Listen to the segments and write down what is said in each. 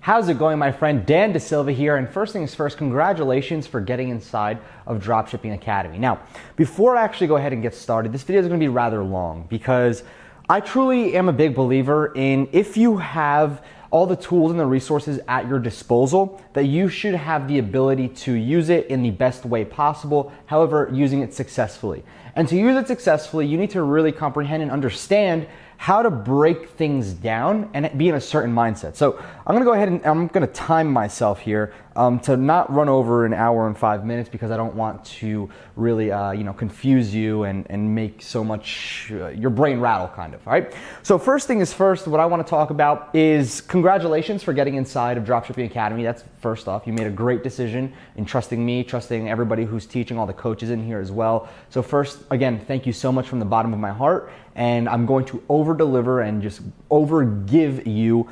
How's it going, my friend? Dan DeSilva here, and first things first, congratulations for getting inside of Dropshipping Academy. Now, before I actually go ahead and get started, this video is going to be rather long because I truly am a big believer in if you have all the tools and the resources at your disposal, that you should have the ability to use it in the best way possible, however, using it successfully. And to use it successfully, you need to really comprehend and understand how to break things down and be in a certain mindset. So I'm gonna go ahead and I'm gonna time myself here to not run over an hour and 5 minutes because I don't want to really confuse you and make so much your brain rattle kind of, all right? So first thing is first, what I wanna talk about is congratulations for getting inside of Dropshipping Academy. That's first off. You made a great decision in trusting me, trusting everybody who's teaching, all the coaches in here as well. So first, again, thank you so much from the bottom of my heart. And I'm going to over-deliver and just over-give you,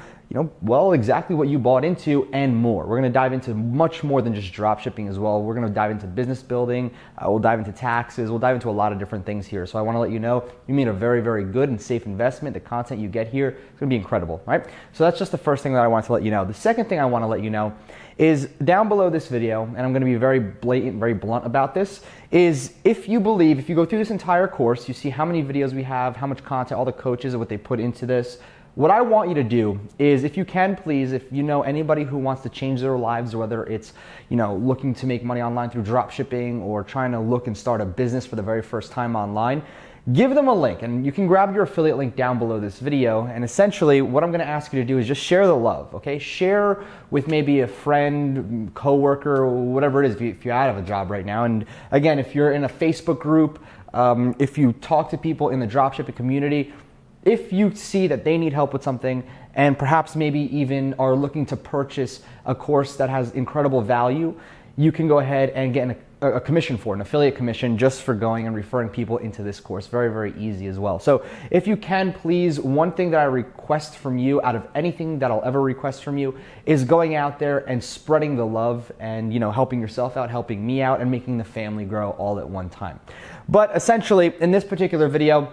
exactly what you bought into and more. We're gonna dive into much more than just drop shipping as well. We're gonna dive into business building, we'll dive into taxes, we'll dive into a lot of different things here. So I wanna let you know, you made a very, very good and safe investment. The content you get here is gonna be incredible, right? So that's just the first thing that I wanted to let you know. The second thing I wanna let you know is down below this video, and I'm gonna be very blatant, very blunt about this, is if you go through this entire course, you see how many videos we have, how much content, all the coaches and what they put into this. What I want you to do is, if you can, please, if you know anybody who wants to change their lives, whether it's, looking to make money online through drop shipping or trying to look and start a business for the very first time online, give them a link, and you can grab your affiliate link down below this video. And essentially what I'm going to ask you to do is just share the love, okay? Share with maybe a friend, coworker, whatever it is, if you're out of a job right now. And again, if you're in a Facebook group, if you talk to people in the dropshipping community, if you see that they need help with something and perhaps maybe even are looking to purchase a course that has incredible value, you can go ahead and get a commission for it, an affiliate commission, just for going and referring people into this course. Very, very easy as well. So if you can, please, one thing that I request from you out of anything that I'll ever request from you is going out there and spreading the love and helping yourself out, helping me out, and making the family grow all at one time. But essentially, in this particular video,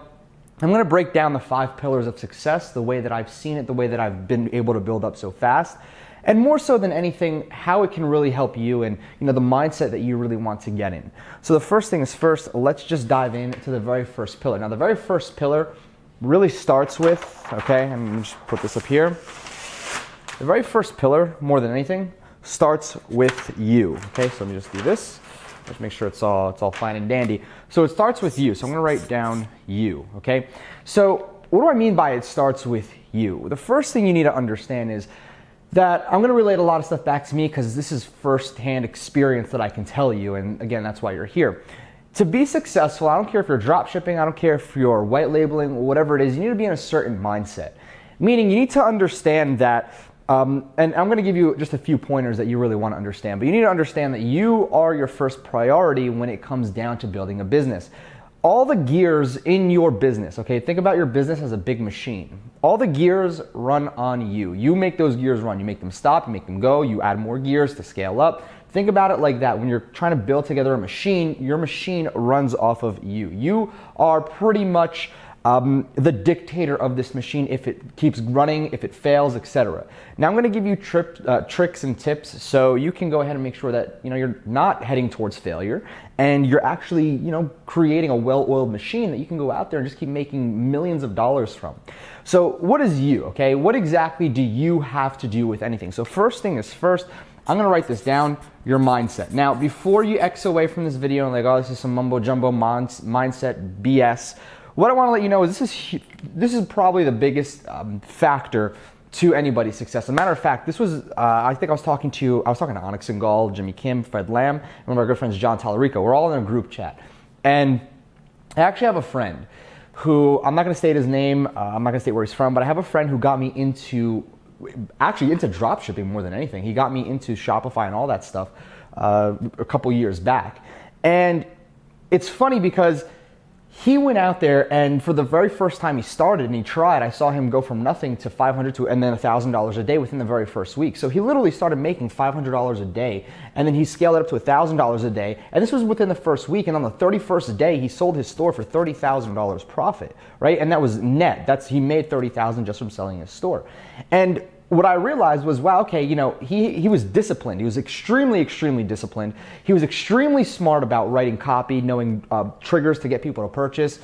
I'm going to break down the 5 pillars of success, the way that I've seen it, the way that I've been able to build up so fast, and more so than anything, how it can really help you and the mindset that you really want to get in. So the first thing is first, let's just dive into the very first pillar. Now the very first pillar really starts with, okay, I'm going to just put this up here. The very first pillar, more than anything, starts with you. Okay, so let me just do this. Let's make sure it's all fine and dandy. So it starts with you. So I'm gonna write down you, okay? So what do I mean by it starts with you? The first thing you need to understand is that I'm gonna relate a lot of stuff back to me because this is firsthand experience that I can tell you, and again, that's why you're here. To be successful, I don't care if you're drop shipping, I don't care if you're white labeling, whatever it is, you need to be in a certain mindset. Meaning you need to understand that and I'm going to give you just a few pointers that you really want to understand, but you need to understand that you are your first priority when it comes down to building a business. All the gears in your business, okay, think about your business as a big machine. All the gears run on you. You make those gears run. You make them stop, you make them go, you add more gears to scale up. Think about it like that. When you're trying to build together a machine, your machine runs off of you. You are pretty much the dictator of this machine, if it keeps running, if it fails, etc. Now I'm going to give you tricks and tips so you can go ahead and make sure that you're not heading towards failure and you're actually creating a well-oiled machine that you can go out there and just keep making millions of dollars from. So what is you, okay? What exactly do you have to do with anything? So first thing is first, I'm going to write this down, your mindset. Now, before you X away from this video and oh, this is some mumbo jumbo mindset BS, what I want to let you know is this is probably the biggest factor to anybody's success. As a matter of fact, this was I was talking to Onyx and Gall, Jimmy Kim, Fred Lamb, and one of our good friends, John Tallarico. We're all in a group chat, and I actually have a friend who, I'm not going to state his name, I'm not going to state where he's from, but I have a friend who got me into drop shipping more than anything. He got me into Shopify and all that stuff a couple years back, and it's funny because he went out there, and for the very first time he started and he tried, I saw him go from nothing to 500 to and then $1,000 a day within the very first week. So he literally started making $500 a day, and then he scaled it up to $1,000 a day, and this was within the first week. And on the 31st day, he sold his store for $30,000 profit, right? And that was net. He made $30,000 just from selling his store. And what I realized was, wow, okay, you know, he was disciplined. He was extremely, extremely disciplined. He was extremely smart about writing copy, knowing triggers to get people to purchase.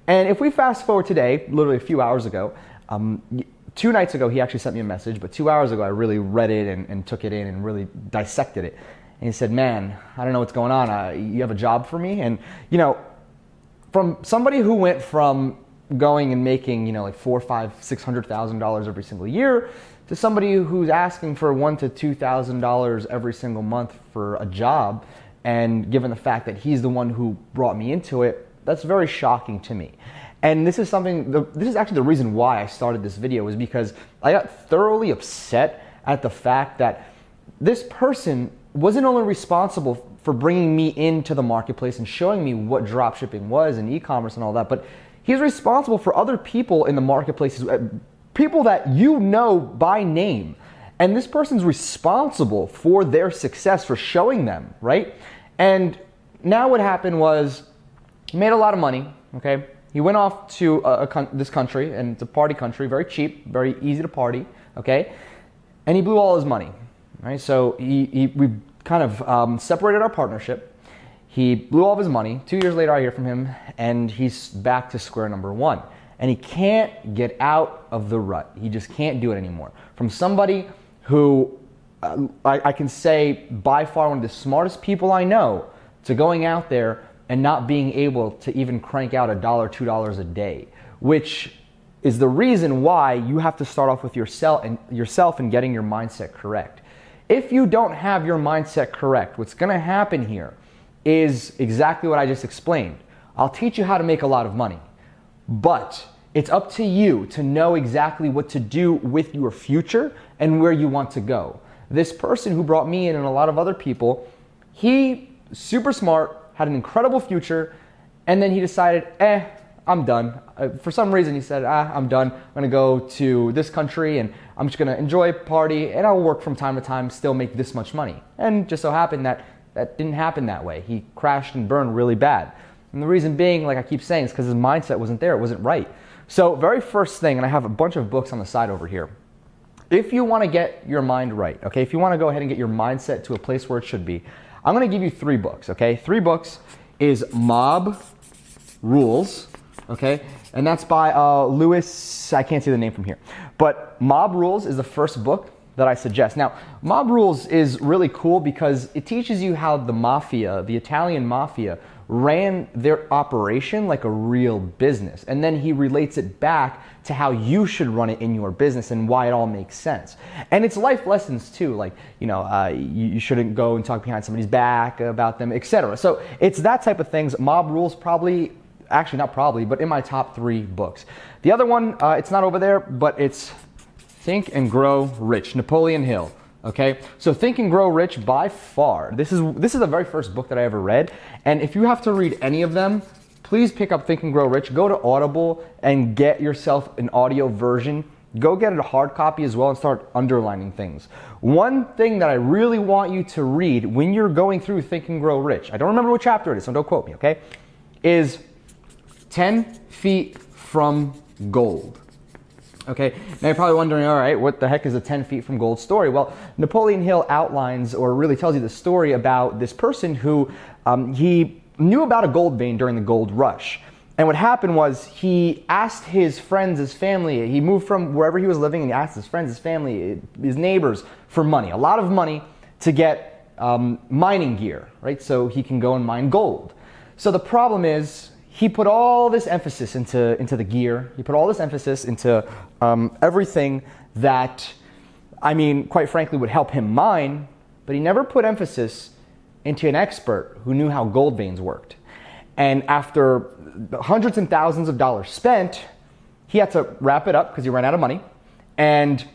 And if we fast forward today, literally a few hours ago, 2 nights ago, he actually sent me a message, but 2 hours ago, I really read it and took it in and really dissected it. And he said, man, I don't know what's going on. You have a job for me? And, you know, from somebody who went from going and making, you know, like $400,000, $500,000, $600,000 every single year to somebody who's asking for $1,000 to $2,000 every single month for a job, and given the fact that he's the one who brought me into it, that's very shocking to me. And this is this is actually the reason why I started this video, was because I got thoroughly upset at the fact that this person wasn't only responsible for bringing me into the marketplace and showing me what dropshipping was and e-commerce and all that, but he's responsible for other people in the marketplaces, people that you know by name. And this person's responsible for their success, for showing them, right? And now what happened was, he made a lot of money, okay? He went off to this country, and it's a party country, very cheap, very easy to party, okay? And he blew all his money, right? So we kind of separated our partnership. He blew all of his money. 2 years later, I hear from him, and he's back to square number one. And he can't get out of the rut. He just can't do it anymore. From somebody who I can say by far one of the smartest people I know, to going out there and not being able to even crank out $1, $2 a day, which is the reason why you have to start off with yourself and getting your mindset correct. If you don't have your mindset correct, what's going to happen here is exactly what I just explained. I'll teach you how to make a lot of money, but it's up to you to know exactly what to do with your future and where you want to go. This person who brought me in and a lot of other people, he super smart, had an incredible future, and then he decided, I'm done. For some reason he said, I'm done. I'm gonna go to this country and I'm just gonna enjoy, party, and I'll work from time to time, still make this much money. And just so happened that didn't happen that way. He crashed and burned really bad. And the reason being, like I keep saying, is because his mindset wasn't there, it wasn't right. So very first thing, and I have a bunch of books on the side over here. If you wanna get your mind right, okay, if you wanna go ahead and get your mindset to a place where it should be, I'm gonna give you 3 books, okay? 3 books is Mob Rules, okay? And that's by Lewis, I can't see the name from here. But Mob Rules is the first book that I suggest. Now, Mob Rules is really cool because it teaches you how the mafia, the Italian mafia, ran their operation like a real business. And then he relates it back to how you should run it in your business and why it all makes sense. And it's life lessons too, like, you know, you shouldn't go and talk behind somebody's back about them, etc. So it's that type of things. Mob Rules probably, actually not probably, but in my top 3 books. The other one, it's not over there, but it's Think and Grow Rich, Napoleon Hill. Okay, so Think and Grow Rich, by far, this is the very first book that I ever read. And if you have to read any of them, please pick up Think and Grow Rich. Go to Audible and get yourself an audio version. Go get a hard copy as well and start underlining things. One thing that I really want you to read when you're going through Think and Grow Rich, I don't remember what chapter it is, so don't quote me, okay, is 10 Feet from Gold. Okay, now you're probably wondering, all right, what the heck is a 10 Feet from Gold story? Well, Napoleon Hill outlines or really tells you the story about this person who he knew about a gold vein during the gold rush. And what happened was he asked his friends, his family, he moved from wherever he was living and he asked his friends, his family, his neighbors for money, a lot of money to get mining gear, right? So he can go and mine gold. So the problem is, he put all this emphasis into the gear. He put all this emphasis into everything that, I mean, quite frankly, would help him mine, but he never put emphasis into an expert who knew how gold veins worked. And after hundreds and thousands of dollars spent, he had to wrap it up because he ran out of money, and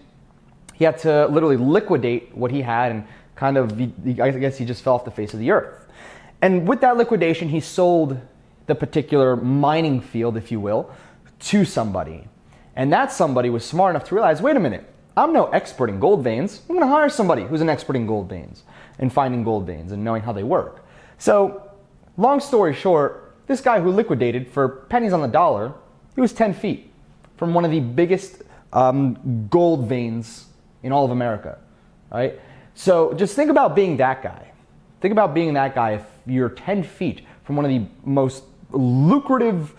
he had to literally liquidate what he had, and kind of, I guess he just fell off the face of the earth. And with that liquidation, he sold the particular mining field, if you will, to somebody. And that somebody was smart enough to realize, wait a minute, I'm no expert in gold veins. I'm gonna hire somebody who's an expert in gold veins and finding gold veins and knowing how they work. So, long story short, this guy who liquidated for pennies on the dollar, he was 10 feet from one of the biggest gold veins in all of America, right? So just think about being that guy. Think about being that guy if you're 10 feet from one of the most lucrative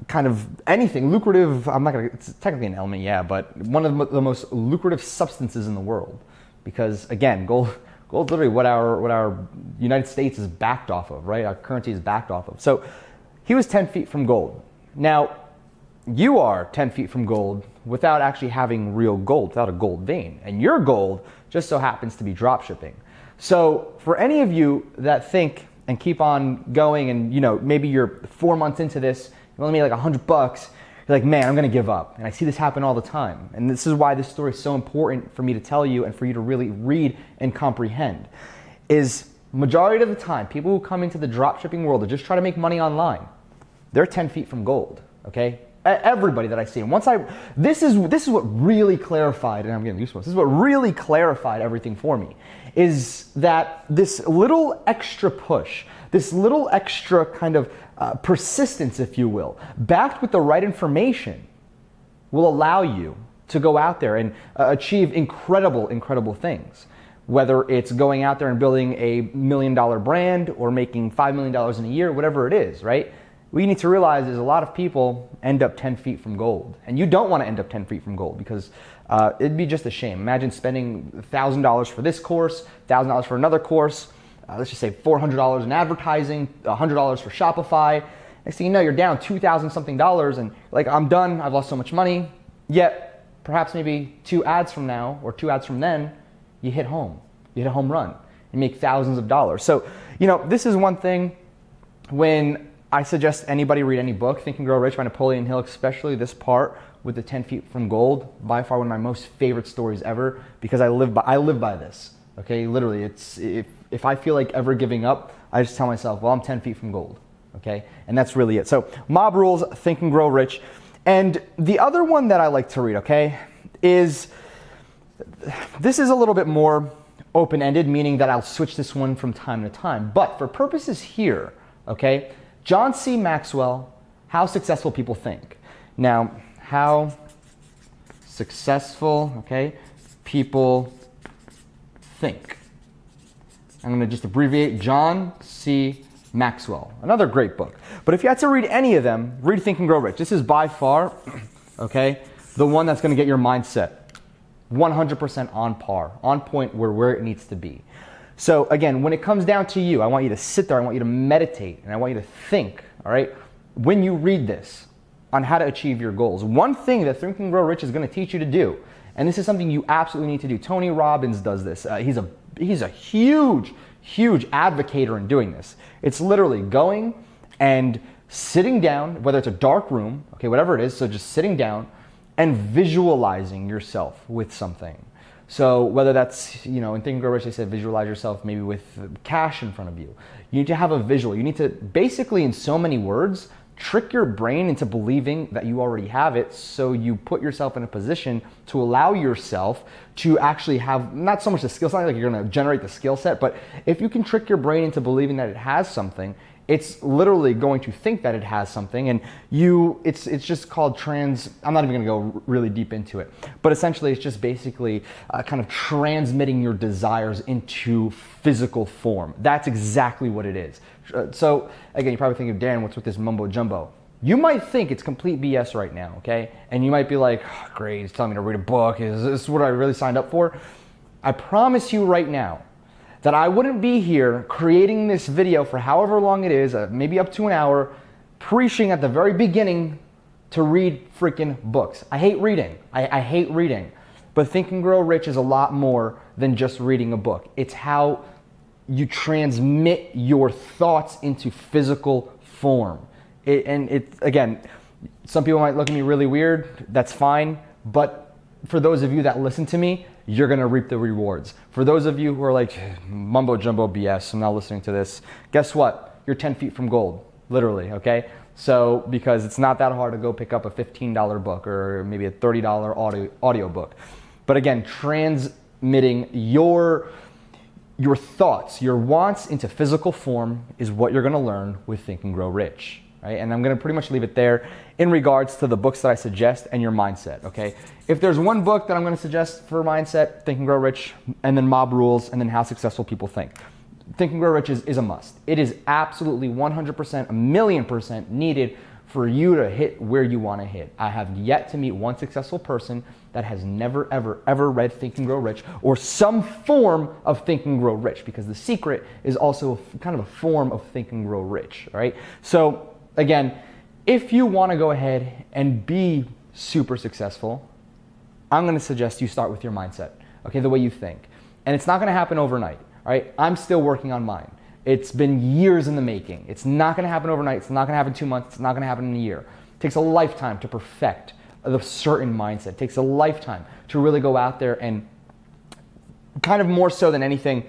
kind of anything lucrative. It's technically an element, yeah, but one of the most lucrative substances in the world, because again, gold's literally what our United States is backed off of, right? Our currency is backed off of. So he was 10 feet from gold. Now you are 10 feet from gold without actually having real gold, without a gold vein, and your gold just so happens to be drop shipping. So for any of you that think and keep on going, and maybe you're 4 months into this, you only made like $100, you're like, man, I'm gonna give up. And I see this happen all the time. And this is why this story is so important for me to tell you and for you to really read and comprehend. Is majority of the time, people who come into the drop shipping world to just try to make money online, they're 10 feet from gold, okay? Everybody that I see. And this is what really clarified, and I'm getting used to this is what really clarified everything for me, is that this little extra push, this little extra kind of persistence, if you will, backed with the right information, will allow you to go out there and achieve incredible things. Whether it's going out there and building a $1 million brand or making $5 million in a year, whatever it is, right? What you need to realize is a lot of people end up 10 feet from gold. And you don't want to end up 10 feet from gold, because it'd be just a shame. Imagine spending $1,000 for this course, $1,000 for another course, let's just say $400 in advertising, $100 for Shopify. Next thing you know, you're down $2,000 something, and like, I'm done, I've lost so much money. Yet, perhaps maybe 2 ads from now or 2 ads from then, you hit home. You hit a home run. You make thousands of dollars. So, this is one thing when I suggest anybody read any book, Think and Grow Rich by Napoleon Hill, especially this part with the 10 feet from gold, by far one of my most favorite stories ever, because I live by this. Okay, literally, it's if I feel like ever giving up, I just tell myself, well, I'm 10 feet from gold. Okay, and that's really it. So Mob Rules, Think and Grow Rich. And the other one that I like to read, okay, is, this is a little bit more open-ended, meaning that I'll switch this one from time to time. But for purposes here, okay, John C. Maxwell, How Successful People Think. Now, how successful, okay, people think. I'm going to just abbreviate John C. Maxwell. Another great book. But if you had to read any of them, read Think and Grow Rich. This is by far, okay, the one that's going to get your mindset 100% on par, on point where it needs to be. So again, when it comes down to you, I want you to sit there, I want you to meditate, and I want you to think, all right, when you read this, on how to achieve your goals. One thing that Think and Grow Rich is going to teach you to do, and this is something you absolutely need to do. Tony Robbins does this. He's a huge advocator in doing this. It's literally going and sitting down, whether it's a dark room, okay, whatever it is, so just sitting down and visualizing yourself with something. So whether that's, in Think and Grow Rich, they said visualize yourself maybe with cash in front of you. You need to have a visual. You need to basically, in so many words, trick your brain into believing that you already have it, so you put yourself in a position to allow yourself to actually have not so much the skill set, like you're going to generate the skill set, but if you can trick your brain into believing that it has something, it's literally going to think that it has something, and it's just called I'm not even going to go really deep into it, but essentially it's just basically kind of transmitting your desires into physical form. That's exactly what it is. So again, you're probably thinking, Dan, what's with this mumbo jumbo? You might think it's complete BS right now, okay? And you might be like, oh, great, he's telling me to read a book. Is this what I really signed up for? I promise you right now that I wouldn't be here creating this video for however long it is, maybe up to an hour, preaching at the very beginning to read freaking books. I hate reading. I hate reading. But Think and Grow Rich is a lot more than just reading a book. It's how you transmit your thoughts into physical form. Again, some people might look at me really weird. That's fine. But for those of you that listen to me, you're going to reap the rewards. For those of you who are like, mumbo jumbo BS, I'm not listening to this, guess what? You're 10 feet from gold, literally, okay? So, because it's not that hard to go pick up a $15 book or maybe a $30 audio book. But again, transmitting your thoughts, your wants into physical form is what you're going to learn with Think and Grow Rich. right? And I'm going to pretty much leave it there in regards to the books that I suggest and your mindset, okay? If there's one book that I'm going to suggest for mindset, Think and Grow Rich, and then Mob Rules, and then How Successful People Think. Think and Grow Rich is a must. It is absolutely 100%, a million percent needed for you to hit where you want to hit. I have yet to meet one successful person that has never, ever, ever read Think and Grow Rich or some form of Think and Grow Rich, because The Secret is also kind of a form of Think and Grow Rich, all right? So again, if you want to go ahead and be super successful, I'm going to suggest you start with your mindset, okay, the way you think. And it's not going to happen overnight, all right? I'm still working on mine. It's been years in the making. It's not going to happen overnight. It's not going to happen in 2 months. It's not going to happen in a year. It takes a lifetime to perfect a certain mindset. It takes a lifetime to really go out there and kind of more so than anything,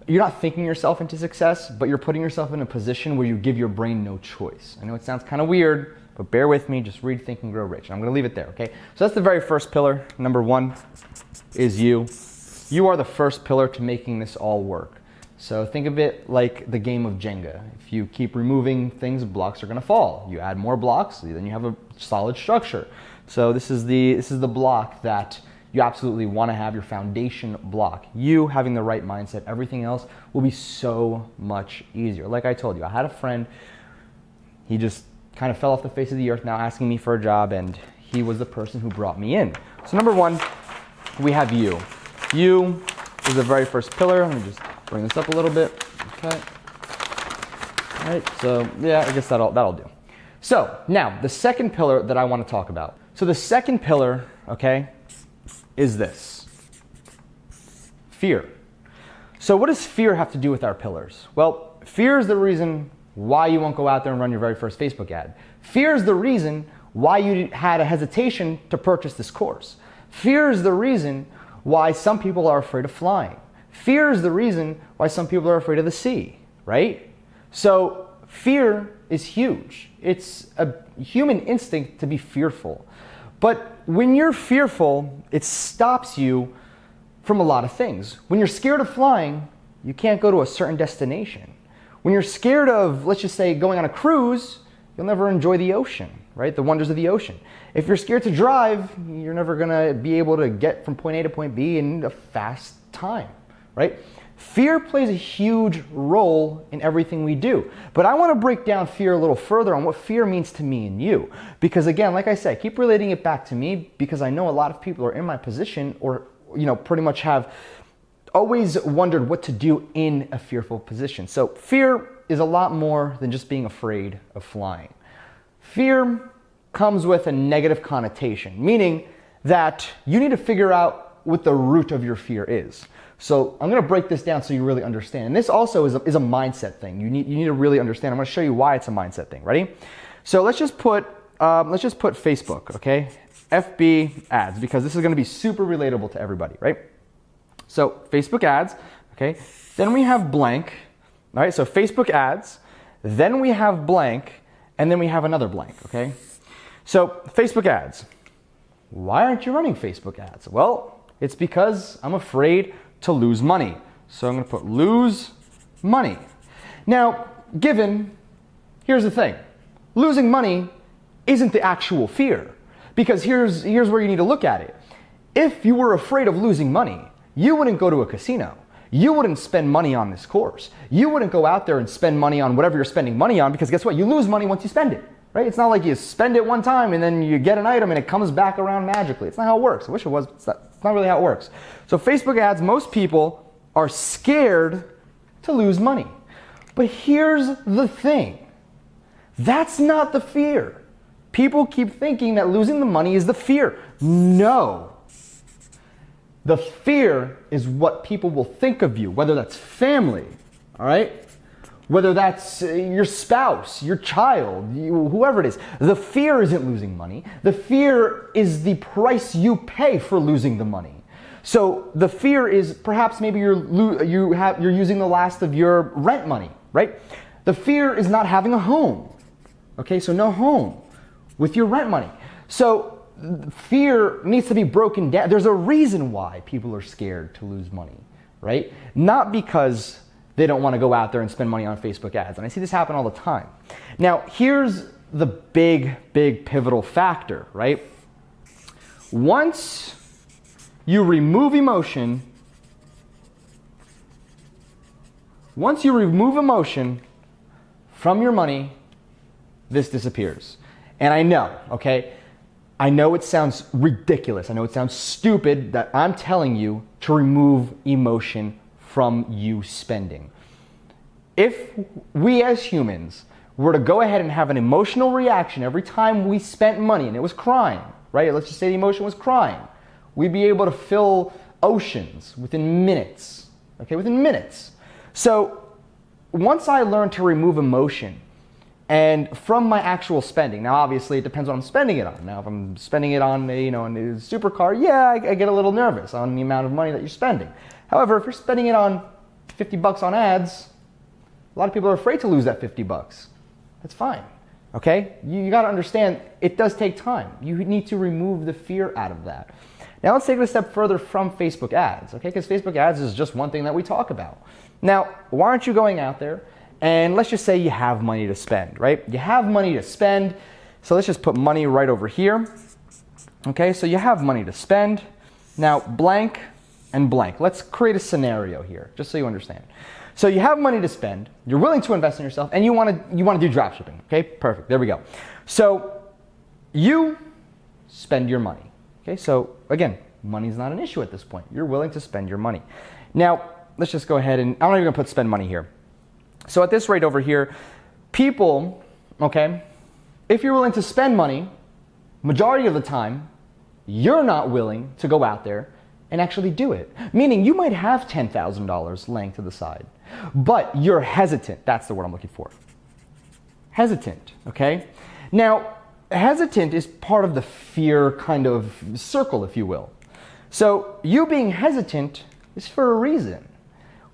you're not thinking yourself into success, but you're putting yourself in a position where you give your brain no choice. I know it sounds kind of weird, but bear with me. Just read Think and Grow Rich. I'm going to leave it there, okay? So that's the very first pillar. Number one is you. You are the first pillar to making this all work. So think of it like the game of Jenga. If you keep removing things, blocks are going to fall. You add more blocks, then you have a solid structure. So this is the block that you absolutely want to have, your foundation block. You having the right mindset, everything else will be so much easier. Like I told you, I had a friend, he just kind of fell off the face of the earth now asking me for a job, and he was the person who brought me in. So number one, we have you. You is the very first pillar. Let me just bring this up a little bit. Okay. All right, so yeah, I guess that'll do. So now the second pillar that I want to talk about. So the second pillar, okay, is this. Fear. So what does fear have to do with our pillars? Well, fear is the reason why you won't go out there and run your very first Facebook ad. Fear is the reason why you had a hesitation to purchase this course. Fear is the reason why some people are afraid of flying. Fear is the reason why some people are afraid of the sea, right? So fear is huge. It's a human instinct to be fearful. But when you're fearful, it stops you from a lot of things. When you're scared of flying, you can't go to a certain destination. When you're scared of, let's just say, going on a cruise, you'll never enjoy the ocean, right? The wonders of the ocean. If you're scared to drive, you're never gonna be able to get from point A to point B in a fast time, right? Fear plays a huge role in everything we do. But I want to break down fear a little further on what fear means to me and you. Because again, like I said, keep relating it back to me, because I know a lot of people are in my position, or pretty much have always wondered what to do in a fearful position. So fear is a lot more than just being afraid of flying. Fear comes with a negative connotation, meaning that you need to figure out what the root of your fear is. So I'm going to break this down so you really understand. And this also is a mindset thing. You need to really understand. I'm going to show you why it's a mindset thing. Ready? So let's just put Facebook, okay? FB ads, because this is going to be super relatable to everybody, right? So Facebook ads, okay? Then we have blank, all right? So Facebook ads, then we have blank, and then we have another blank, okay? So Facebook ads. Why aren't you running Facebook ads? Well, it's because I'm afraid to lose money. So I'm going to put lose money. Now, here's the thing. Losing money isn't the actual fear, because here's where you need to look at it. If you were afraid of losing money, you wouldn't go to a casino. You wouldn't spend money on this course. You wouldn't go out there and spend money on whatever you're spending money on, because guess what? You lose money once you spend it, right? It's not like you spend it one time and then you get an item and it comes back around magically. It's not how it works. I wish it was. It's not really how it works. So Facebook ads, most people are scared to lose money. But here's the thing. That's not the fear. People keep thinking that losing the money is the fear. No. The fear is what people will think of you, whether that's family, all right? Whether that's your spouse, your child, whoever it is. The fear isn't losing money. The fear is the price you pay for losing the money. So the fear is perhaps maybe you're using the last of your rent money, right? The fear is not having a home. Okay, so no home with your rent money. So fear needs to be broken down. There's a reason why people are scared to lose money, right? Not because they don't want to go out there and spend money on Facebook ads. And I see this happen all the time. Now, here's the big pivotal factor, right? Once you remove emotion, from your money, this disappears. And I know, okay? I know it sounds ridiculous. I know it sounds stupid that I'm telling you to remove emotion from you spending. If we as humans were to go ahead and have an emotional reaction every time we spent money and it was crying, right? Let's just say the emotion was crying. We'd be able to fill oceans within minutes, okay? Within minutes. So once I learned to remove emotion and from my actual spending, now obviously it depends what I'm spending it on. Now if I'm spending it on, a supercar, yeah, I get a little nervous on the amount of money that you're spending. However, if you're spending it on $50 on ads, a lot of people are afraid to lose that $50. That's fine, okay? You got to understand, it does take time. You need to remove the fear out of that. Now let's take it a step further from Facebook ads, okay? Because Facebook ads is just one thing that we talk about. Now, why aren't you going out there and let's just say you have money to spend, right? You have money to spend, so let's just put money right over here. Okay, so you have money to spend. Now, blank and blank. Let's create a scenario here, just so you understand. So you have money to spend, you're willing to invest in yourself, and you want to do dropshipping. Okay, perfect, there we go. So you spend your money. Okay, so again, money's not an issue at this point. You're willing to spend your money. Now, let's just go ahead and, I'm not even gonna put spend money here. So at this rate over here, people, okay, if you're willing to spend money, majority of the time, you're not willing to go out there and actually do it. Meaning you might have $10,000 laying to the side, but you're hesitant. That's the word I'm looking for. Hesitant, okay? Now, hesitant is part of the fear kind of circle, if you will. So you being hesitant is for a reason.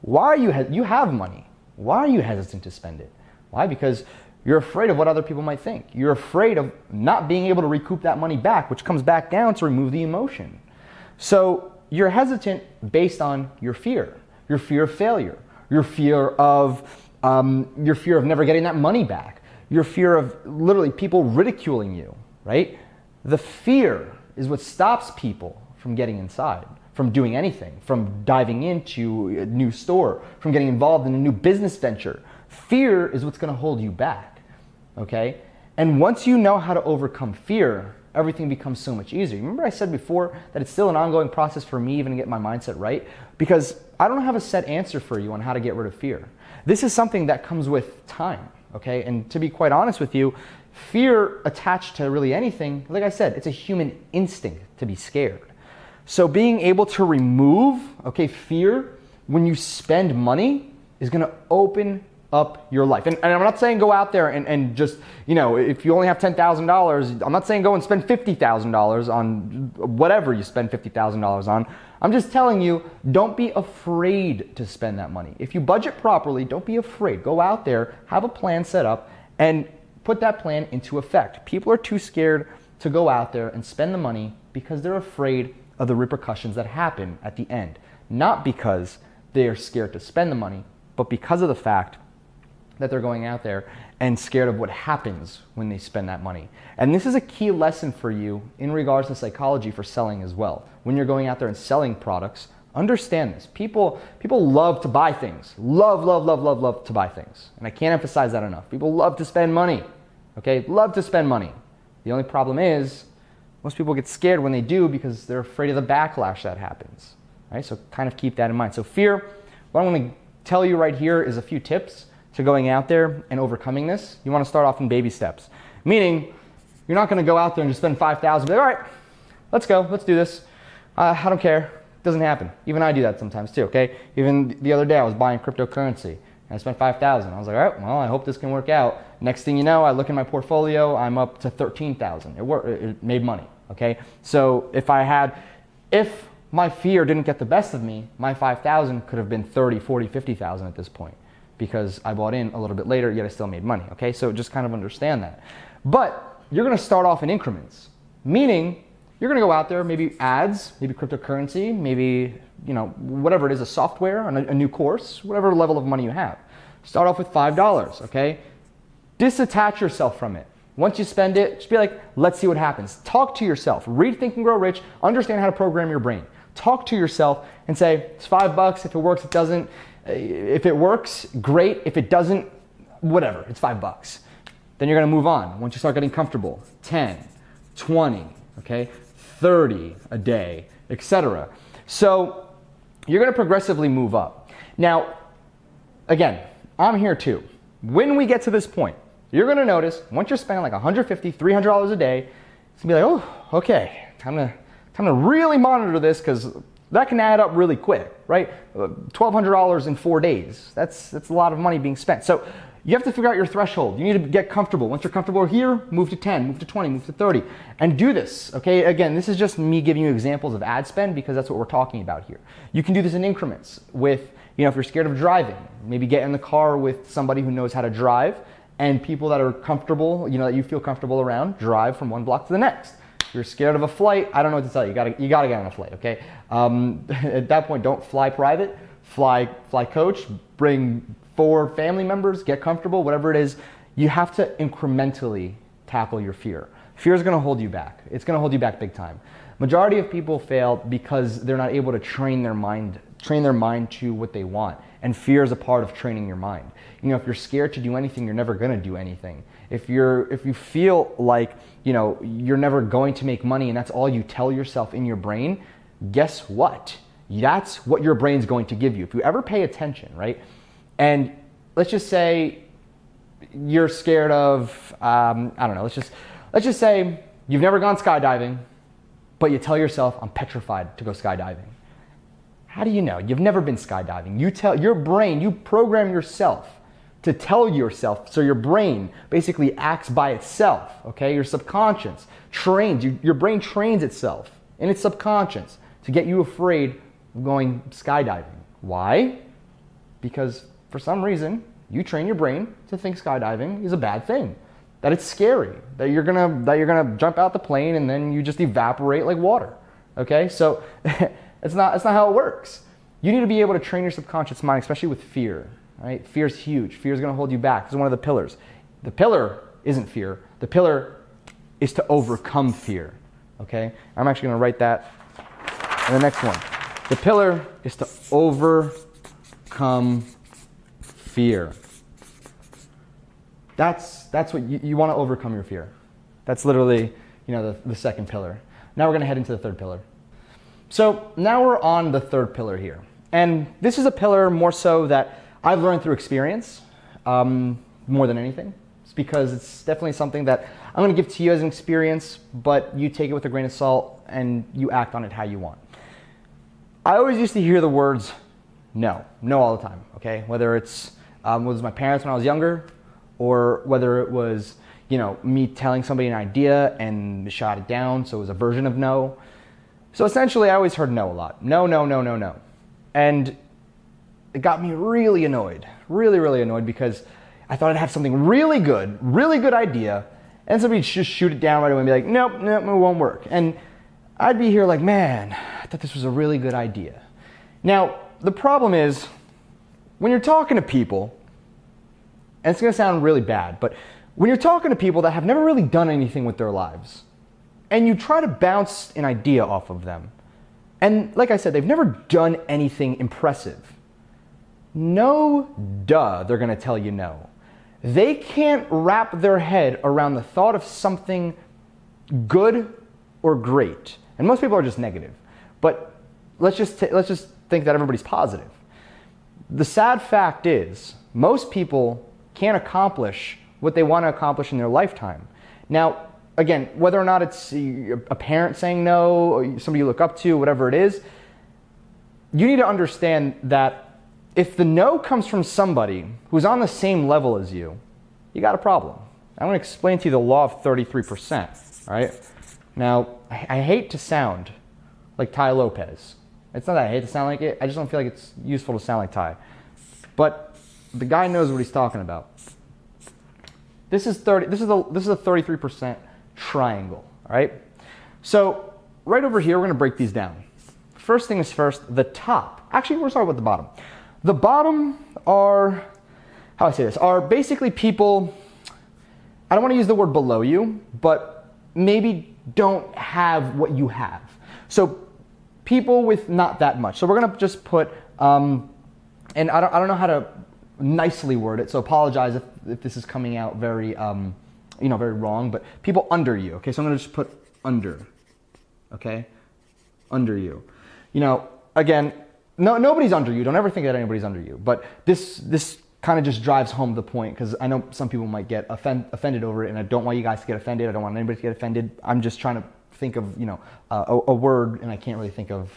Why are you have money. Why are you hesitant to spend it? Why? Because you're afraid of what other people might think. You're afraid of not being able to recoup that money back, which comes back down to remove the emotion. So you're hesitant based on your fear of failure, your fear of never getting that money back, your fear of literally people ridiculing you, right? The fear is what stops people from getting inside, from doing anything, from diving into a new store, from getting involved in a new business venture. Fear is what's going to hold you back, okay? And once you know how to overcome fear, everything becomes so much easier. Remember I said before that it's still an ongoing process for me even to get my mindset right? Because I don't have a set answer for you on how to get rid of fear. This is something that comes with time, okay? And to be quite honest with you, fear attached to really anything, like I said, it's a human instinct to be scared. So being able to remove, okay, fear when you spend money is gonna open up your life. And I'm not saying go out there and just, if you only have $10,000, I'm not saying go and spend $50,000 on whatever you spend $50,000 on. I'm just telling you, don't be afraid to spend that money. If you budget properly, don't be afraid. Go out there, have a plan set up, and put that plan into effect. People are too scared to go out there and spend the money because they're afraid of the repercussions that happen at the end. Not because they are scared to spend the money, but because of the fact that they're going out there and scared of what happens when they spend that money. And this is a key lesson for you in regards to psychology for selling as well. When you're going out there and selling products, understand this. People love to buy things. Love to buy things. And I can't emphasize that enough. People love to spend money. Okay? Love to spend money. The only problem is most people get scared when they do because they're afraid of the backlash that happens. Right? So kind of keep that in mind. So fear, what I'm going to tell you right here is a few tips to going out there and overcoming this. You want to start off in baby steps. Meaning, you're not going to go out there and just spend $5,000. All right, let's go. Let's do this. I don't care. It doesn't happen. Even I do that sometimes too, okay? Even the other day I was buying cryptocurrency and I spent $5,000. I was like, all right, well, I hope this can work out. Next thing you know, I look in my portfolio, I'm up to $13,000. It made money, okay? So if my fear didn't get the best of me, my $5,000 could have been $30,000, $40,000, $50,000 at this point because I bought in a little bit later, yet I still made money, okay? So just kind of understand that. But you're gonna start off in increments, meaning you're going to go out there, maybe ads, maybe cryptocurrency, maybe, whatever it is, a software, a new course, whatever level of money you have. Start off with $5, okay? Disattach yourself from it. Once you spend it, just be like, let's see what happens. Talk to yourself. Read Think and Grow Rich. Understand how to program your brain. Talk to yourself and say, it's $5. If it works, it doesn't. If it works, great. If it doesn't, whatever. It's $5. Then you're going to move on. Once you start getting comfortable, 10, 20, okay, 30 a day, etc. So you're going to progressively move up. Now, again, I'm here too. When we get to this point, you're going to notice once you're spending like $150, $300 a day, it's going to be like, oh, okay, time to really monitor this because that can add up really quick, right? $1,200 in 4 days. That's a lot of money being spent. So you have to figure out your threshold. You need to get comfortable. Once you're comfortable here, move to 10, move to 20, move to 30, and do this, okay? Again, this is just me giving you examples of ad spend because that's what we're talking about here. You can do this in increments with, if you're scared of driving, maybe get in the car with somebody who knows how to drive and people that are comfortable, that you feel comfortable around, drive from one block to the next. If you're scared of a flight, I don't know what to tell you. You gotta get on a flight, okay? At that point, don't fly private, fly coach, bring 4 family members, get comfortable, whatever it is. You have to incrementally tackle your fear. Fear is gonna hold you back. It's gonna hold you back big time. Majority of people fail because they're not able to train their mind to what they want. And fear is a part of training your mind. If you're scared to do anything, you're never gonna do anything. If you feel like, you're never going to make money and that's all you tell yourself in your brain, guess what? That's what your brain's going to give you. If you ever pay attention, right? And let's just say you're scared of, let's just say you've never gone skydiving, but you tell yourself, I'm petrified to go skydiving. How do you know? You've never been skydiving. You tell your brain, you program yourself to tell yourself, so your brain basically acts by itself, okay? Your subconscious trains, your brain trains itself in its subconscious to get you afraid of going skydiving. Why? Because for some reason, you train your brain to think skydiving is a bad thing, that it's scary, that you're gonna jump out the plane and then you just evaporate like water, okay? So it's not how it works. You need to be able to train your subconscious mind, especially with fear. Right? Fear is huge. Fear is going to hold you back. It's one of the pillars. The pillar isn't fear. The pillar is to overcome fear. Okay? I'm actually going to write that in the next one. The pillar is to overcome fear. That's what you want to overcome your fear. That's literally, the second pillar. Now we're going to head into the third pillar. So now we're on the third pillar here. And this is a pillar more so that I've learned through experience more than anything. It's because it's definitely something that I'm going to give to you as an experience, but you take it with a grain of salt and you act on it how you want. I always used to hear the words no all the time, okay? Whether it's was my parents when I was younger, or whether it was me telling somebody an idea and they shot it down, so it was a version of no. So essentially, I always heard no a lot. No. And it got me really annoyed, really annoyed, because I thought I'd have something really good idea, and somebody'd just shoot it down right away and be like, nope, it won't work. And I'd be here like, man, I thought this was a really good idea. Now, the problem is, when you're talking to people, and it's gonna sound really bad, but when you're talking to people that have never really done anything with their lives, and you try to bounce an idea off of them, and like I said, they've never done anything impressive, no duh, they're gonna tell you no. They can't wrap their head around the thought of something good or great. And most people are just negative. But let's just think that everybody's positive. The sad fact is, most people can't accomplish what they want to accomplish in their lifetime. Now, again, whether or not it's a parent saying no, or somebody you look up to, whatever it is, you need to understand that if the no comes from somebody who's on the same level as you, you got a problem. I'm going to explain to you the law of 33%, all right? Now, I hate to sound like Ty Lopez. It's not that I hate to sound like it, I just don't feel like it's useful to sound like Ty. But the guy knows what he's talking about. This is a 33% triangle, all right? So right over here, we're going to break these down. First thing is first, the top. Actually, we'll start with the bottom. The bottom are, how do I say this, are basically people, I don't want to use the word below you, but maybe don't have what you have. So people with not that much. So we're going to just put, and I don't know how to nicely word it, so apologize if this is coming out very, very wrong, but people under you, okay? So I'm going to just put under, okay? Under you. Again, nobody's under you. Don't ever think that anybody's under you. But this kind of just drives home the point, because I know some people might get offended over it, and I don't want you guys to get offended. I don't want anybody to get offended. I'm just trying to think of, a word, and I can't really think of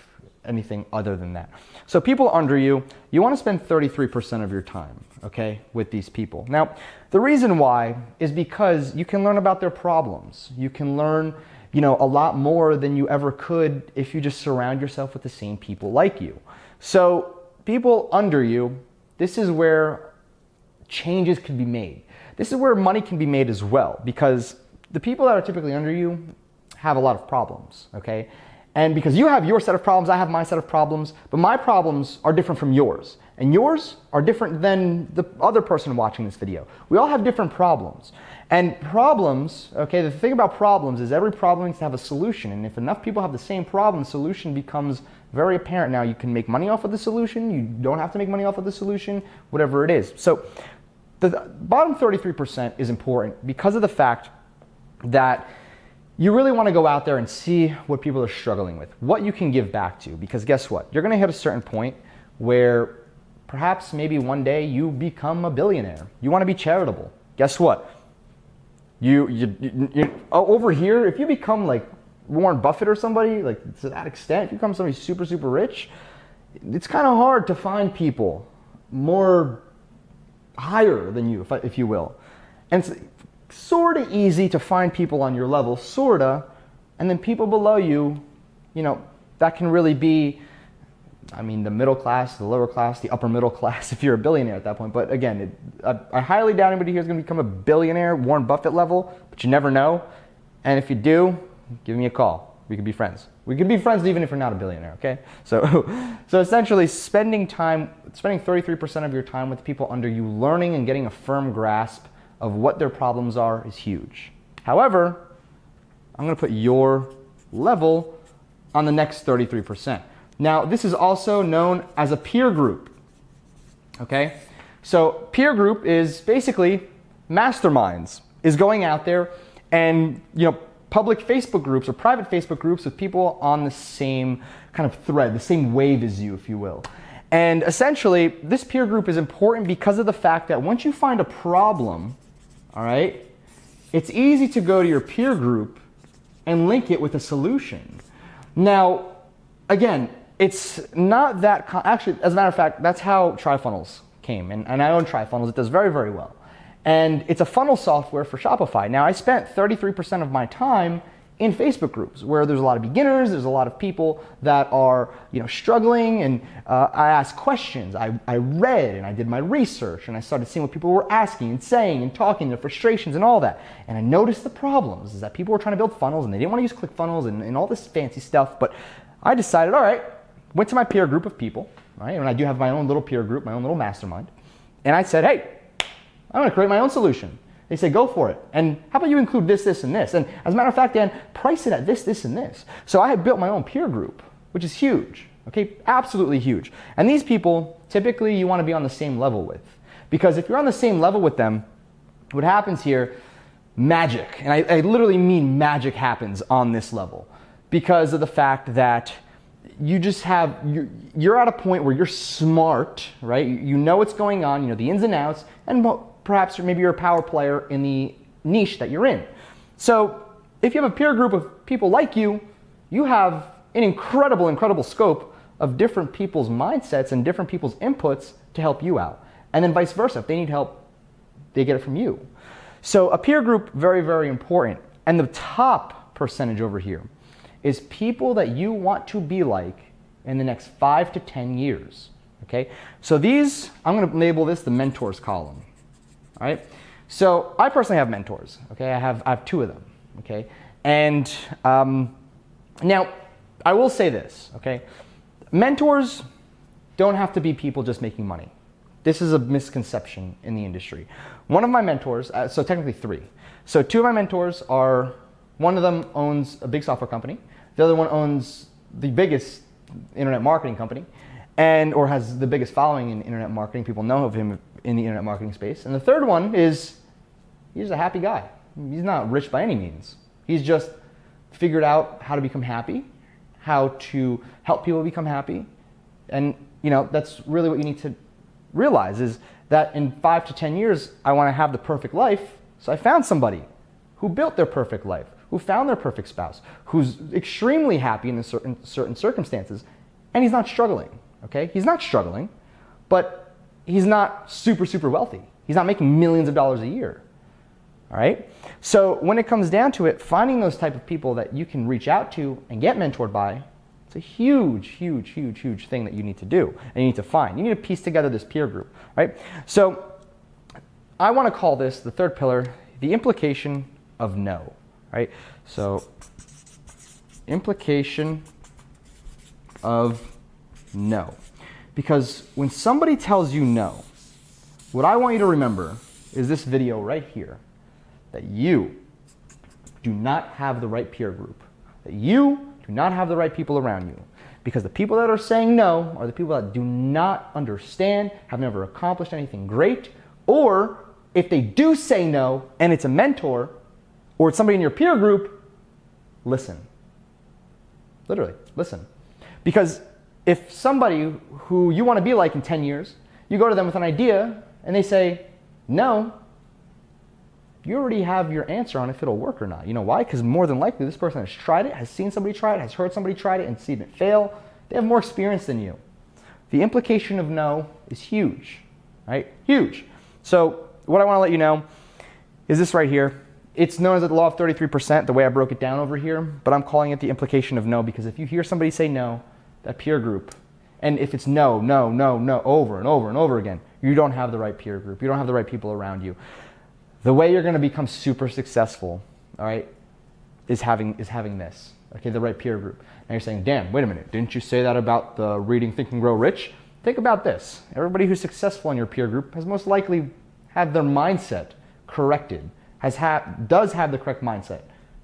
anything other than that. So people under you, you want to spend 33% of your time, okay, with these people. Now, the reason why is because you can learn about their problems. You can learn, a lot more than you ever could if you just surround yourself with the same people like you. So people under you, this is where changes can be made. This is where money can be made as well, because the people that are typically under you have a lot of problems, okay? And because you have your set of problems, I have my set of problems, but my problems are different from yours. And yours are different than the other person watching this video. We all have different problems. And problems, okay, the thing about problems is every problem needs to have a solution. And if enough people have the same problem, the solution becomes very apparent. Now, you can make money off of the solution. You don't have to make money off of the solution, whatever it is. So the bottom 33% is important because of the fact that you really want to go out there and see what people are struggling with, what you can give back to. Because guess what? You're going to hit a certain point where perhaps maybe one day you become a billionaire. You want to be charitable. Guess what? Over here, if you become like Warren Buffett or somebody, like to that extent, if you become somebody super, super rich, it's kind of hard to find people more higher than you, if you will. And it's sort of easy to find people on your level, sort of, and then people below you, that can really be, the middle class, the lower class, the upper middle class, if you're a billionaire at that point. But again, I highly doubt anybody here is going to become a billionaire, Warren Buffett level, but you never know. And if you do, give me a call. We could be friends. We could be friends even if you're not a billionaire, okay? So essentially spending 33% of your time with people under you, learning and getting a firm grasp of what their problems are is huge. However, I'm going to put your level on the next 33%. Now, this is also known as a peer group, okay? So peer group is basically masterminds, is going out there and, public Facebook groups or private Facebook groups with people on the same kind of thread, the same wave as you, if you will. And essentially, this peer group is important because of the fact that once you find a problem, all right, it's easy to go to your peer group and link it with a solution. Now, again, it's not that, actually, as a matter of fact, that's how TriFunnels came. And I own TriFunnels. It does very, very well. And it's a funnel software for Shopify. Now, I spent 33% of my time in Facebook groups where there's a lot of beginners, there's a lot of people that are struggling, and I asked questions. I read and I did my research, and I started seeing what people were asking and saying and talking, their frustrations and all that. And I noticed the problems is that people were trying to build funnels and they didn't want to use ClickFunnels and all this fancy stuff. But I decided, all right, went to my peer group of people, right? And I do have my own little peer group, my own little mastermind. And I said, hey, I'm going to create my own solution. They say, go for it. And how about you include this, this, and this? And as a matter of fact, Dan, price it at this, this, and this. So I had built my own peer group, which is huge, okay? Absolutely huge. And these people, typically you want to be on the same level with. Because if you're on the same level with them, what happens here, magic, and I literally mean magic happens on this level because of the fact that you just have, you're at a point where you're smart, right? You know what's going on, you know the ins and outs, and perhaps maybe you're a power player in the niche that you're in. So if you have a peer group of people like you, you have an incredible scope of different people's mindsets and different people's inputs to help you out. And then vice versa. If they need help, they get it from you. So a peer group, very, very important. And the top percentage over here is people that you want to be like in the next 5 to 10 years. Okay? So these, I'm going to label this the mentors column. All right? So I personally have mentors. Okay? I have 2 of them. Okay? And Now, I will say this, okay? Mentors don't have to be people just making money. This is a misconception in the industry. One of my mentors, so technically three. So two of my mentors are, one of them owns a big software company. The other one owns the biggest internet marketing company, or has the biggest following in internet marketing. People know of him in the internet marketing space. And the third one is, he's a happy guy. He's not rich by any means. He's just figured out how to become happy, how to help people become happy. And that's really what you need to realize, is that in 5 to 10 years, I want to have the perfect life. So I found somebody who built their perfect life, who found their perfect spouse, who's extremely happy in certain circumstances, and he's not struggling, okay? He's not struggling, but he's not super, super wealthy. He's not making millions of dollars a year, all right? So when it comes down to it, finding those type of people that you can reach out to and get mentored by, it's a huge, huge, huge, huge thing that you need to do and you need to find. You need to piece together this peer group, right? So I want to call this, the third pillar, the implication of no, right? So implication of no. Because when somebody tells you no, what I want you to remember is this video right here, that you do not have the right peer group, that you do not have the right people around you. Because the people that are saying no are the people that do not understand, have never accomplished anything great, or if they do say no and it's a mentor or it's somebody in your peer group, listen. Literally, listen. Because if somebody who you want to be like in 10 years, you go to them with an idea and they say no, you already have your answer on if it'll work or not. You know why? Because more than likely this person has tried it, has seen somebody try it, has heard somebody try it and seen it fail. They have more experience than you. The implication of no is huge, right? Huge. So what I want to let you know is this right here. It's known as the law of 33%, the way I broke it down over here, but I'm calling it the implication of no because if you hear somebody say no, that peer group, and if it's no, no, no, no, over and over and over again, you don't have the right peer group. You don't have the right people around you. The way you're going to become super successful, all right, is having this, okay, the right peer group. Now you're saying, Dan, wait a minute, didn't you say that about the reading, think, and grow rich? Think about this. Everybody who's successful in your peer group has most likely had their mindset corrected, does have the correct mindset,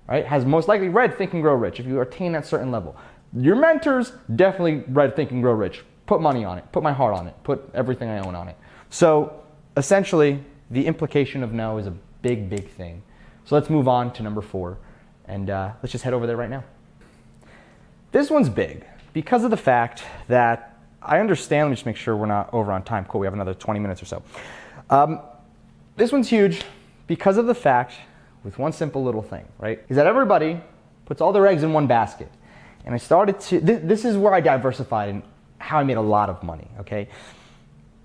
right? Has most likely read Think and Grow Rich if you attain that certain level. Your mentors definitely read Think and Grow Rich. Put money on it, put my heart on it, put everything I own on it. So essentially, the implication of no is a big, big thing. So let's move on to number 4, and let's just head over there right now. This one's big because of the fact that I understand, let me just make sure we're not over on time. Cool, we have another 20 minutes or so. This one's huge because of the fact, with one simple little thing, right, is that everybody puts all their eggs in one basket. And I started to, this is where I diversified and how I made a lot of money, okay?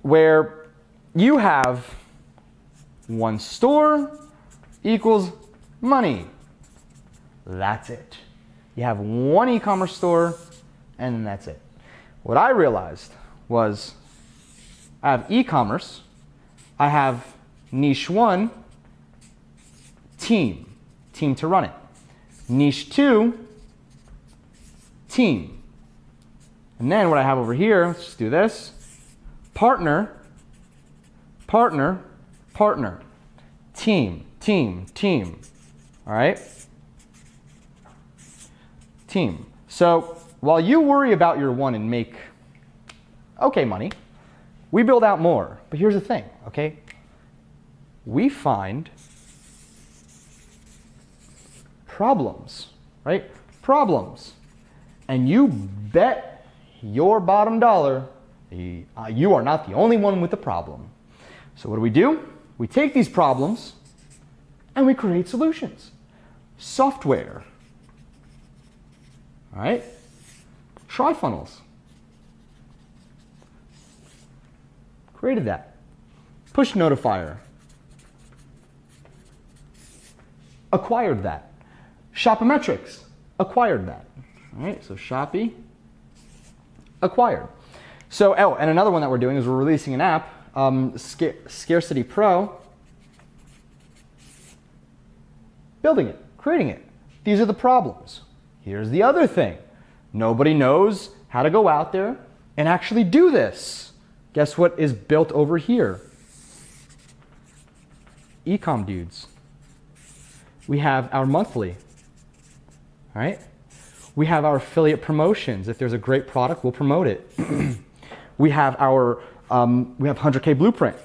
Where you have one store equals money. That's it. You have one e-commerce store and then that's it. What I realized was I have e-commerce, I have niche 1, team to run it. Niche 2, team. And then what I have over here, let's just do this, partner, team, all right? Team. So while you worry about your one and make okay money, we build out more. But here's the thing, okay? We find problems, right? Problems. And you bet your bottom dollar you are not the only one with a problem. So what do? We take these problems and we create solutions. Software. All right? Tri-funnels. Created that. Push notifier. Acquired that. Shopometrics. Acquired that. All right, so Shopee. Acquired. So, and another one that we're doing is we're releasing an app, Scarcity Pro. Building it, creating it. These are the problems. Here's the other thing. Nobody knows how to go out there and actually do this. Guess what is built over here? E-com dudes. We have our monthly, all right? We have our affiliate promotions. If there's a great product, we'll promote it. We have our 100K blueprint.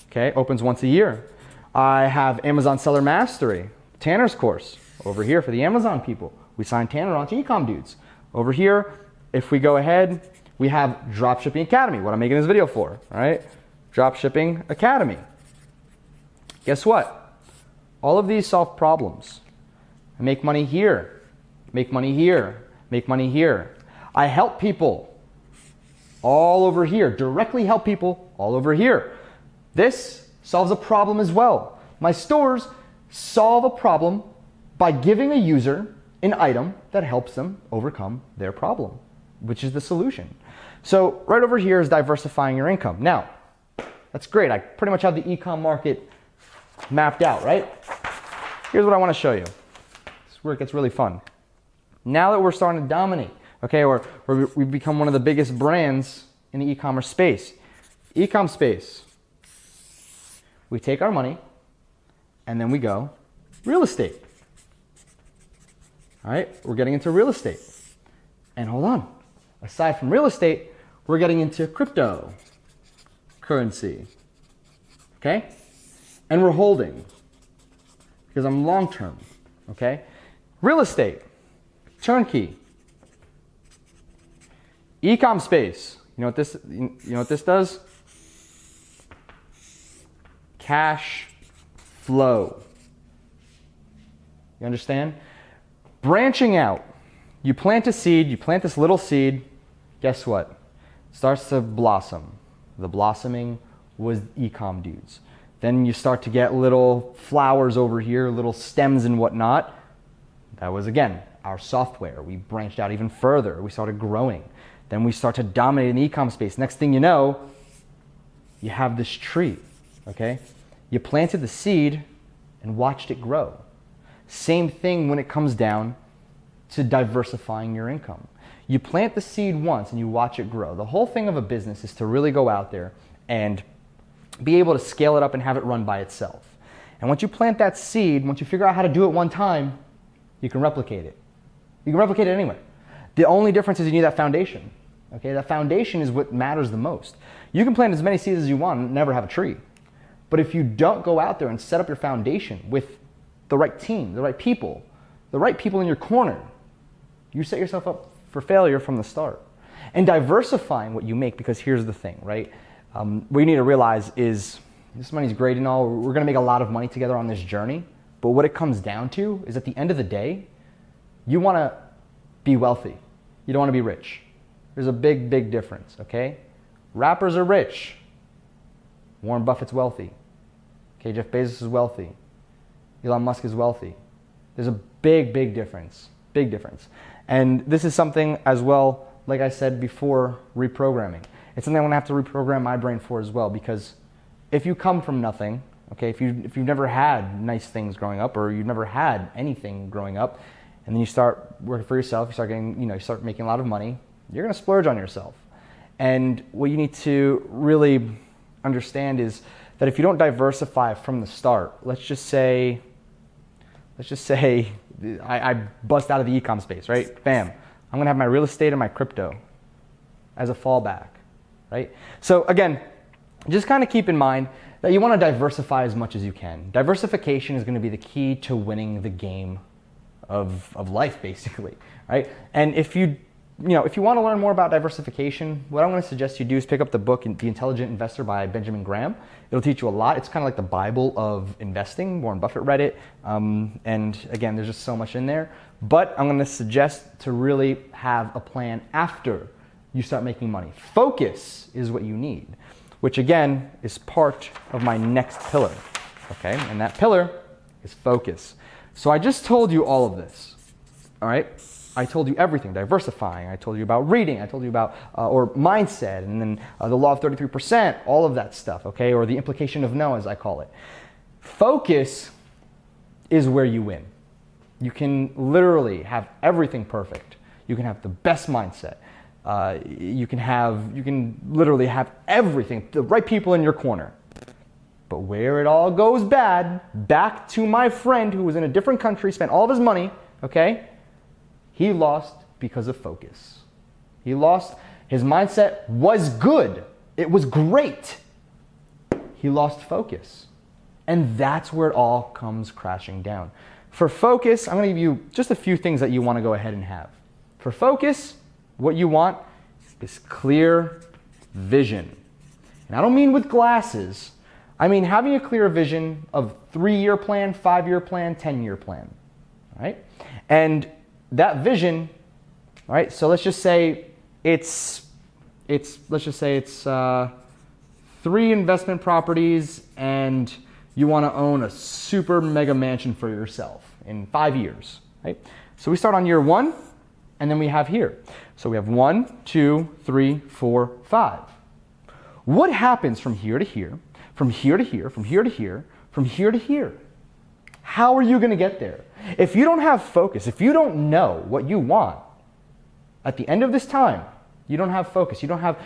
Okay, opens once a year. I have Amazon Seller Mastery, Tanner's course over here for the Amazon people. We signed Tanner onto E-com dudes. Over here, if we go ahead, we have Dropshipping Academy, what I'm making this video for, all right? Dropshipping Academy. Guess what? All of these solve problems. I make money here, make money here, make money here. I help people all over here, directly help people all over here. This solves a problem as well. My stores solve a problem by giving a user an item that helps them overcome their problem, which is the solution. So right over here is diversifying your income. Now, that's great. I pretty much have the e-com market mapped out, right? Here's what I want to show you. This is where it gets really fun. Now that we're starting to dominate, okay, or we've become one of the biggest brands in the e-commerce space. E-com space. We take our money and then we go real estate. All right, we're getting into real estate. And hold on, aside from real estate, we're getting into cryptocurrency. Okay? And we're holding because I'm long-term. Okay? Real estate, turnkey. E-com space. You know what this does? Cash flow. You understand? Branching out. You plant a seed, you plant this little seed, guess what? It starts to blossom. The blossoming was e-com dudes. Then you start to get little flowers over here, little stems and whatnot. That was, again, our software. We branched out even further. We started growing. Then we start to dominate in the e-com space. Next thing you know, you have this tree, okay? You planted the seed and watched it grow. Same thing when it comes down to diversifying your income. You plant the seed once and you watch it grow. The whole thing of a business is to really go out there and be able to scale it up and have it run by itself. And once you plant that seed, once you figure out how to do it one time, you can replicate it. You can replicate it anywhere. The only difference is you need that foundation. Okay, that foundation is what matters the most. You can plant as many seeds as you want and never have a tree. But if you don't go out there and set up your foundation with the right team, the right people in your corner, you set yourself up for failure from the start. And diversifying what you make, because here's the thing, right? What you need to realize is this money's great and all. We're going to make a lot of money together on this journey. But what it comes down to is at the end of the day, you want to be wealthy. You don't want to be rich. There's a big, big difference, okay? Rappers are rich. Warren Buffett's wealthy. Okay, Jeff Bezos is wealthy. Elon Musk is wealthy. There's a big, big difference. Big difference. And this is something as well, like I said before, reprogramming. It's something I'm going to have to reprogram my brain for as well, because if you come from nothing, okay, if you've never had nice things growing up, or you've never had anything growing up, and then you start working for yourself, you start getting, you start making a lot of money, you're going to splurge on yourself. And what you need to really understand is that if you don't diversify from the start, let's just say I bust out of the e-com space, right? Bam. I'm going to have my real estate and my crypto as a fallback, right? So again, just kind of keep in mind that you want to diversify as much as you can. Diversification is going to be the key to winning the game of life, basically, right? And if you want to learn more about diversification, what I'm going to suggest you do is pick up the book, The Intelligent Investor by Benjamin Graham. It'll teach you a lot. It's kind of like the Bible of investing. Warren Buffett read it. And again, there's just so much in there. But I'm going to suggest to really have a plan after you start making money. Focus is what you need, which again is part of my next pillar. Okay, and that pillar is focus. So I just told you all of this. All right. I told you everything, diversifying. I told you about reading. I told you about, or mindset, and then the law of 33%, all of that stuff, okay? Or the implication of no, as I call it. Focus is where you win. You can literally have everything perfect. You can have the best mindset. You can literally have everything, the right people in your corner. But where it all goes bad, back to my friend who was in a different country, spent all of his money, okay? He lost because of focus. He lost, his mindset was good. It was great. He lost focus. And that's where it all comes crashing down. For focus, I'm going to give you just a few things that you want to go ahead and have. For focus, what you want is clear vision. And I don't mean with glasses. I mean having a clear vision of 3-year plan, 5-year plan, 10-year plan. All right? And that vision, all right, so let's just say it's 3 investment properties and you want to own a super mega mansion for yourself in 5 years, right? So we start on year 1 and then we have here. So we have 1, 2, 3, 4, 5. What happens from here to here, from here to here, from here to here, from here to here? How are you going to get there? If you don't have focus, if you don't know what you want, at the end of this time, you don't have focus, you don't have,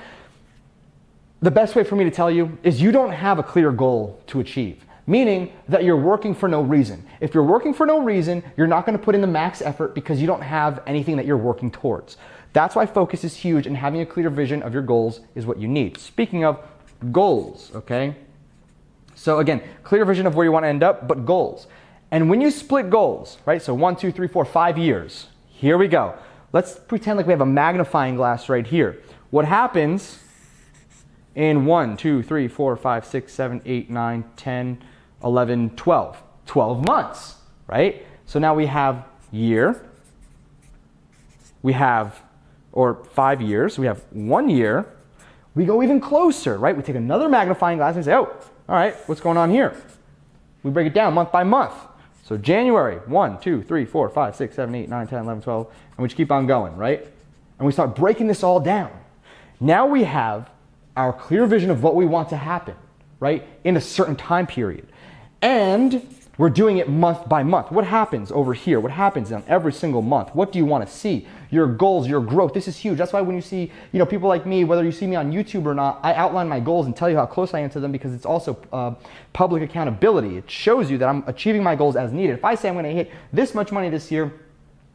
the best way for me to tell you is you don't have a clear goal to achieve. Meaning that you're working for no reason. If you're working for no reason, you're not going to put in the max effort because you don't have anything that you're working towards. That's why focus is huge, and having a clear vision of your goals is what you need. Speaking of goals, okay? So again, clear vision of where you want to end up, but goals. And when you split goals, right? So 1, 2, 3, 4, 5 years. Here we go. Let's pretend like we have a magnifying glass right here. What happens in 1, 2, 3, 4, 5, 6, 7, 8, 9, 10, 11, 12. 12 months, right? So now we have year, we have, or 5 years, we have 1 year. We go even closer, right? We take another magnifying glass and say, oh, all right, what's going on here? We break it down month by month. So January, 1, 2, 3, 4, 5, 6, 7, 8, 9, 10, 11, 12, and we just keep on going, right? And we start breaking this all down. Now we have our clear vision of what we want to happen, right? In a certain time period. And we're doing it month by month. What happens over here? What happens on every single month? What do you want to see? Your goals, your growth. This is huge. That's why when you see, people like me, whether you see me on YouTube or not, I outline my goals and tell you how close I am to them because it's also public accountability. It shows you that I'm achieving my goals as needed. If I say I'm going to hit this much money this year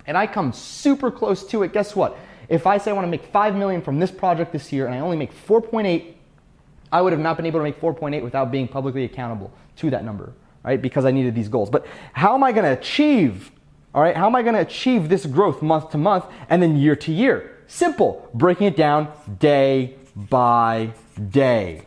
and I come super close to it, guess what? If I say I want to make $5 million from this project this year and I only make 4.8, I would have not been able to make 4.8 without being publicly accountable to that number, right? Because I needed these goals. But how am I going to achieve, all right? How am I going to achieve this growth month to month and then year to year? Simple, breaking it down day by day.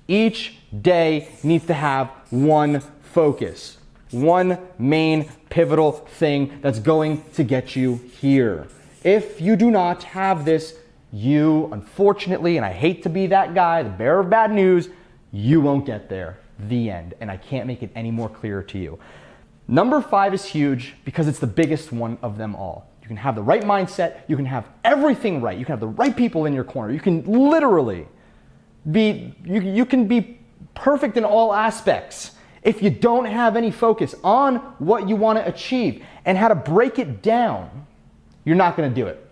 Each day needs to have one focus, one main pivotal thing that's going to get you here. If you do not have this, you, unfortunately, and I hate to be that guy, the bearer of bad news, you won't get there. The end. And I can't make it any more clear to you. Number 5 is huge because it's the biggest one of them all. You can have the right mindset. You can have everything right. You can have the right people in your corner. You can literally be, you can be perfect in all aspects. If you don't have any focus on what you want to achieve and how to break it down, you're not going to do it.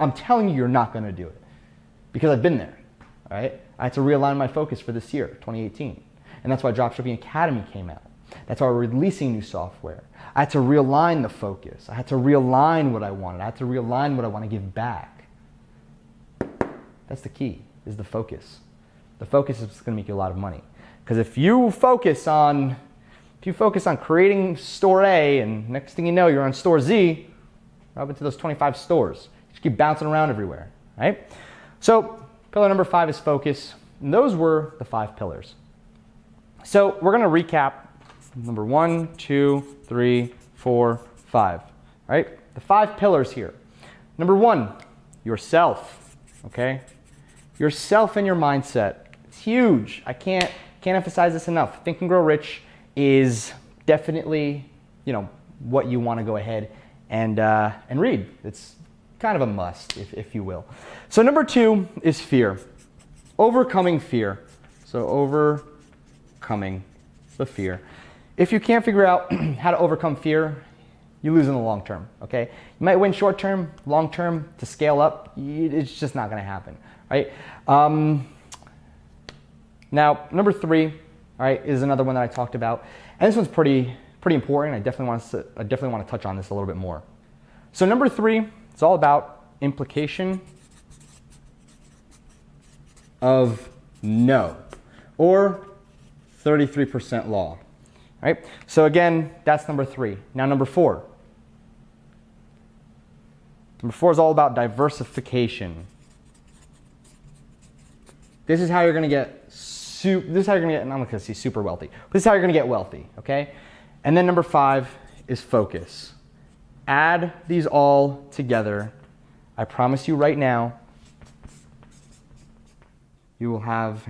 I'm telling you, you're not going to do it because I've been there. All right? I had to realign my focus for this year, 2018. And that's why Dropshipping Academy came out. That's why we're releasing new software. I had to realign the focus. I had to realign what I wanted. I had to realign what I want to give back. That's the key, is the focus. The focus is going to make you a lot of money. Because if you focus on creating store A and next thing you know, you're on store Z, up into those 25 stores. You just keep bouncing around everywhere, right? So pillar number 5 is focus. And those were the 5 pillars. So we're going to recap number 1, 2, 3, 4, 5, right? The 5 pillars here. Number 1, yourself, okay? Yourself and your mindset. It's huge. I can't emphasize this enough. Think and Grow Rich is definitely, what you want to go ahead and read. It's kind of a must, if you will. So number 2 is fear. Overcoming fear. So overcoming the fear. If you can't figure out how to overcome fear, you lose in the long term, okay? You might win short term, long term, to scale up, it's just not gonna happen, right? Now, number 3, all right, is another one that I talked about. And this one's pretty important. I definitely want to touch on this a little bit more. So number 3, it's all about implication of no, or 33% law, right? So again, that's number 3. Now number 4. Number 4 is all about diversification. This is how you're going to get I'm not going to say super wealthy. But this is how you're going to get wealthy, okay? And then number 5 is focus. Add these all together. I promise you right now, you will have,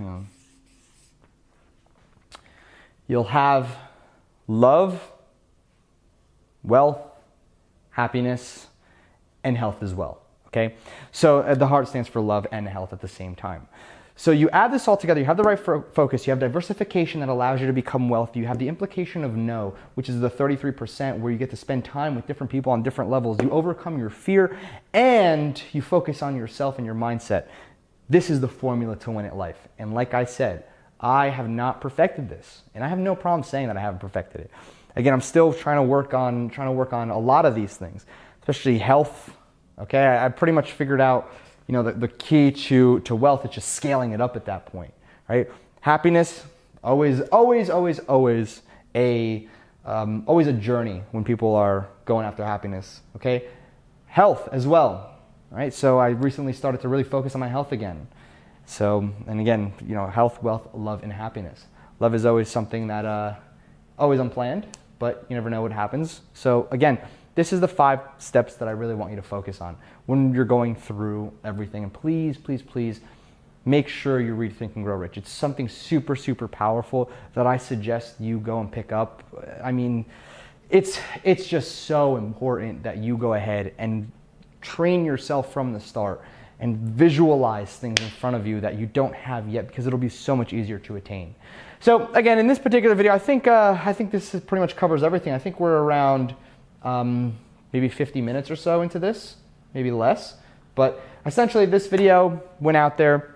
you'll have love, wealth, happiness, and health as well, okay? So the heart stands for love and health at the same time. So you add this all together, you have the right focus, you have diversification that allows you to become wealthy, you have the implication of no, which is the 33% where you get to spend time with different people on different levels, you overcome your fear, and you focus on yourself and your mindset. This is the formula to win at life. And like I said, I have not perfected this, and I have no problem saying that I haven't perfected it. Again, I'm still trying to work on a lot of these things, especially health, okay? I pretty much figured out the key to wealth is just scaling it up at that point, right? Happiness, always a journey when people are going after happiness, okay? Health as well, right? So I recently started to really focus on my health again. So, and again, health, wealth, love, and happiness. Love is always something that, always unplanned, but you never know what happens. So again, this is the 5 steps that I really want you to focus on when you're going through everything. And please, please, please make sure you read Think and Grow Rich. It's something super, super powerful that I suggest you go and pick up. I mean, it's just so important that you go ahead and train yourself from the start and visualize things in front of you that you don't have yet, because it'll be so much easier to attain. So again, in this particular video, I think this pretty much covers everything. I think we're around maybe 50 minutes or so into this, maybe less. But essentially this video went out there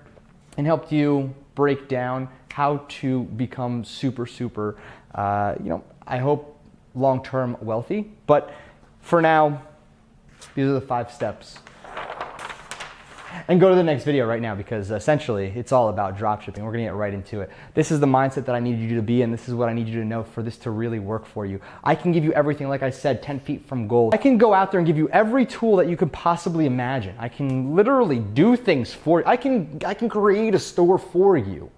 and helped you break down how to become super, super, I hope long-term wealthy. But for now, these are the 5 steps. And go to the next video right now, because essentially it's all about dropshipping. We're gonna get right into it. This is the mindset that I need you to be in. This is what I need you to know for this to really work for you. I can give you everything, like I said, 10 feet from gold. I can go out there and give you every tool that you could possibly imagine. I can literally do things for you. I can create a store for you.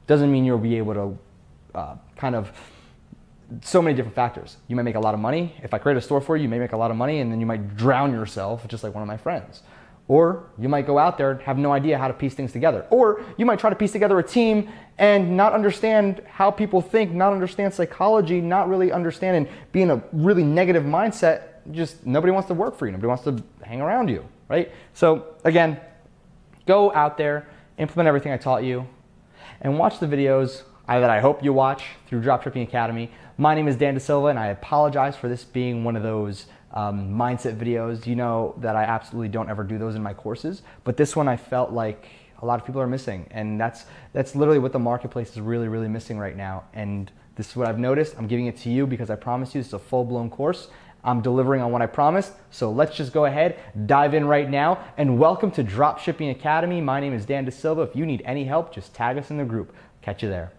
Doesn't mean you'll be able to so many different factors. You might make a lot of money. If I create a store for you, you may make a lot of money, and then you might drown yourself, just like one of my friends. Or you might go out there and have no idea how to piece things together. Or you might try to piece together a team and not understand how people think, not understand psychology, not really understand and be in a really negative mindset. Just nobody wants to work for you. Nobody wants to hang around you, right? So again, go out there, implement everything I taught you, and watch the videos that I hope you watch through Dropshipping Academy. My name is Dan DeSilva, and I apologize for this being one of those mindset videos. You know that I absolutely don't ever do those in my courses, but this one I felt like a lot of people are missing, and that's literally what the marketplace is really, really missing right now. And this is what I've noticed. I'm giving it to you because I promise you it's a full-blown course. I'm delivering on what I promised. So let's just go ahead, dive in right now, and welcome to Dropshipping Academy. My name is Dan DeSilva. If you need any help, just tag us in the group. Catch you there.